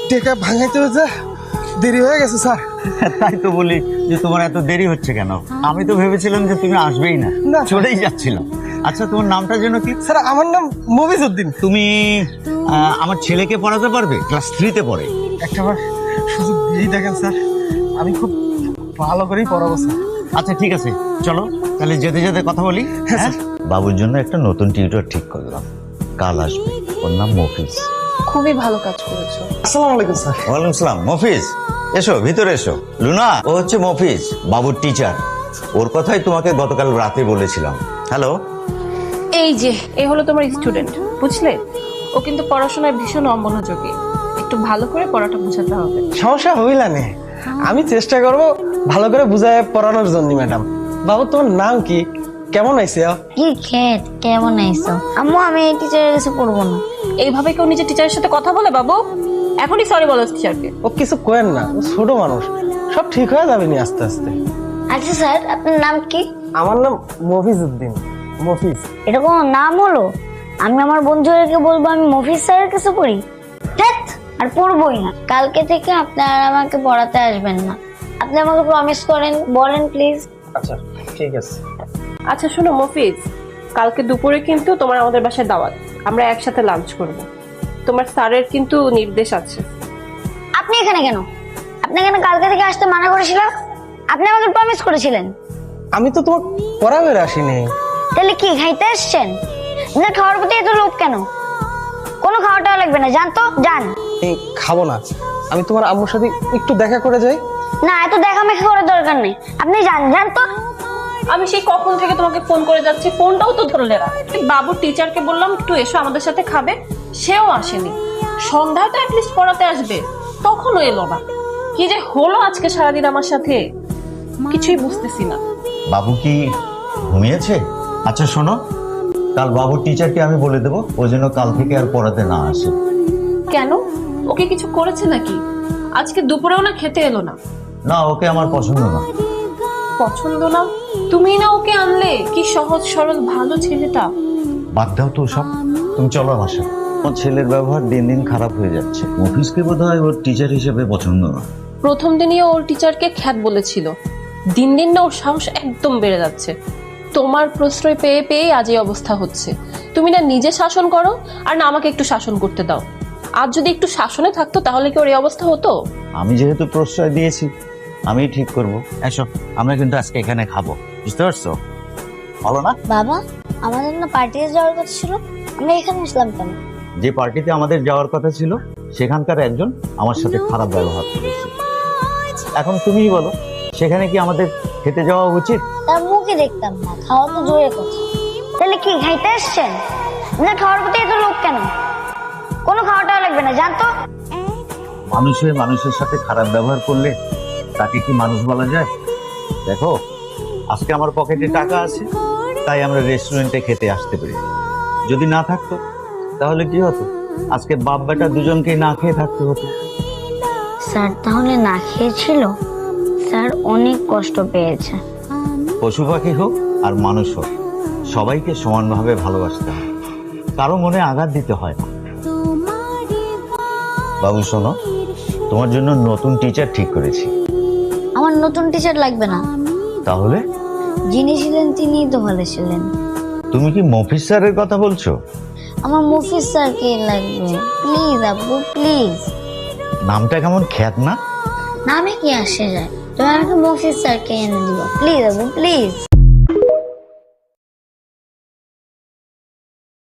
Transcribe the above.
টেকা ভাঙাইতে হচ্ছে, দেরি হয়ে গেছে স্যার। তাই তো বলি যে তোমার এত দেরি হচ্ছে কেন। আমি তো ভেবেছিলাম যে তুমি আসবেই না, না। চলেই যাচ্ছিলাম। আচ্ছা, তোমার নামটা যেন কি? স্যার আমার নাম মফিজউদ্দিন। তুমি আমার ছেলেকে পড়াতে পারবে? ক্লাস 3-তে পড়ে। একটাবার সুযোগ দিয়েই দেখেন স্যার, আমি খুব ভালো করেই পড়াবো স্যার। আচ্ছা ঠিক আছে, চলো তাহলে যেতে যেতে কথা বলি। হ্যাঁ, বাবুর জন্য একটা নতুন টিউটর ঠিক করলাম, কাল আসবে। ওর নাম মফিজ। খুবই ভালো কাজ করেছো। আসসালামু আলাইকুম স্যার। ওয়ালাইকুম সালাম। মফিজ এসো, ভিতরে এসো। লুনা, ও হচ্ছে মফিজ, বাবুর টিচার। ওর কথাই তোমাকে গতকাল রাতে বলেছিলাম। হ্যালো। এই যে এ হলো তোমার স্টুডেন্ট, বুঝলে? ও কিন্তু পড়াশোনায় ভীষণ অমনোযোগী, একটু ভালো করে পড়াটা বোঝাতে হবে। সমস্যা হইলা নে, আমি চেষ্টা করব ভালো করে বুঝায় পড়ানোর জন্য। ম্যাডাম, বাবু তোমার নাম কি, কেমন আইছে? কি খেত, কেমন আইছো? আম্মু আমি এই টিচারের কাছে পড়বো না। এইভাবে কেউ নিজের টিচারের সাথে কথা বলে বাবু? এখনই সরি বলো টিচারকে। ও কিছু কোয়েন না, ও ছোট মানুষ, সব ঠিক হয়ে যাবে নি আস্তে আস্তে। আচ্ছা স্যার, আপনার নাম কি? আমার নাম মফিজউদ্দিন। মফিজ। এটা কোনো নাম হলো? আমি আমার বন্ধুদেরকে বলবো আমি মফিজ স্যারের কাছে পড়ি? ধ্যাৎ, আর পড়বোই না। কালকে থেকে আপনি আর আমাকে পড়াতে আসবেন না। আপনি আমাকে প্রমিস করেন, বলেন প্লিজ। আচ্ছা ঠিক আছে। আচ্ছা শোনো মফিজ, কালকে দুপুরে কিন্তু তোমার আমাদের বাসায় দাওয়াত, আমরা একসাথে লাঞ্চ করব। তোমার স্যারের কিন্তু নির্দেশ আছে। আপনি এখানে কেন? আপনি কেন কালকে থেকে আসতে মানা করেছিলাম? আপনি আমাকে প্রমিস করেছিলেন। আমি তো তোমার পড়াবে আসিনি। তাহলে কি খাইতে এসছেন? আপনার খাওয়ার প্রতি এত লোভ কেন? কোনো খাওয়াটা লাগবে না, যান তো, যান। এই খাবো না, আমি তোমার আম্মুর সাথে একটু দেখা করে যাই। না, এত দেখামেখি করার দরকার নেই, আপনি যান, যান তো। আমি সেই কখন থেকে তোমাকে ফোন করে যাচ্ছি, ফোনটাও তো ধরলে না। বাবুর টিচারকে বললাম একটু এসো আমাদের সাথে খাবে, সেও আসেনি। সন্ধ্যায় তো অ্যাটলিস্ট পড়াতে আসবে, তখনও এলো না। কি যে হলো আজকে সারাদিন আমার সাথে, কিছুই বুঝতেছি না। বাবু কি ঘুমিয়েছে? আচ্ছা শোনো, কাল বাবুর টিচারকে আমি বলে দেবো ওই জন্য কাল থেকে আর পড়াতে না আসে। কেন? ওকে কিছু করেছে নাকি? আজকে দুপুরেও না খেতে এলো না। না, ওকে আমার পছন্দ না। পছন্দ না? তুমি না ওকে আনলে, কি সহজ সরল ভালো ছেলেটা। বাদ দাও তো সব, তুমি চলো আমার সাথে। আমার ছেলের ব্যবহার দিন দিন খারাপ হয়ে যাচ্ছে। মফিজকে বোধহয় ওর টিচার হিসেবে পছন্দ না। প্রথম দিনই ওর টিচারকে খ্যাত বলেছিল, দিন দিন না ওর সাহস একদম বেড়ে যাচ্ছে। তোমার প্রশ্রয় পেয়ে পেয়ে আজ এই অবস্থা হচ্ছে। তুমি না নিজে শাসন করো, আর না আমাকে একটু শাসন করতে দাও। আজ যদি একটু শাসনে থাকতো তাহলে কি ওর এই অবস্থা হতো? আমি যেহেতু প্রশ্রয় দিয়েছি, আমি ঠিক করব। এসো, আমরা কিন্তু আজকে এখানে খাবো, বুঝতে পারছো? ভালো না? বাবা, আমাদের না পার্টিতে যাওয়ার কথা ছিল, আমরা এখানে আসলাম কেন? যে পার্টিতে আমাদের যাওয়ার কথা ছিল সেখানকার একজন আমার সাথে খারাপ ব্যবহার করেছে। এখন তুমিই বলো, সেখানে কি আমাদের খেতে যাওয়া উচিত? তার মুখে দেখতাম না, খাওয়া তো জোরের কথা। তাহলে কি খাইতে এসছেন? আপনার খাওয়ার প্রতি এত লোভ কেন? কোনো খাওয়াটাও লাগবে না, যান তো। মানুষের মানুষের সাথে খারাপ ব্যবহার করলে তাকে কি মানুষ বলা যায়? দেখো, আজকে আমার পকেটে টাকা আছে, তাই আমরা রেস্টুরেন্টে খেতে আসতে পারি। যদি না থাকতো তাহলে কি হতো? আজকে বাপ বেটা দুজনকেই না খেয়ে থাকতে হতো। স্যার তাহলে না খেয়েছিল? স্যার অনেক কষ্ট পেয়েছে। পশু পাখি হোক আর মানুষ হোক, সবাইকে সমানভাবে ভালোবাসতে হয়, কারো মনে আঘাত দিতে হয় না। বাবু শোনো, তোমার জন্য নতুন টিচার ঠিক করেছি। আমার নতুন টিচার লাগবে না, তাহলে? যিনি ছিলেন তিনিই তো ভালো ছিলেন। তুমি কি মফিজ স্যারের কথা বলছো? আমার মফিজ স্যারকে লাগবে, প্লিজ আব্বু, প্লিজ। নামটা কেমন খ্যাত না? নামে কি আসে যায়? তুমি আমাকে মফিজ স্যারকে এনে দিবা, প্লিজ আব্বু, প্লিজ।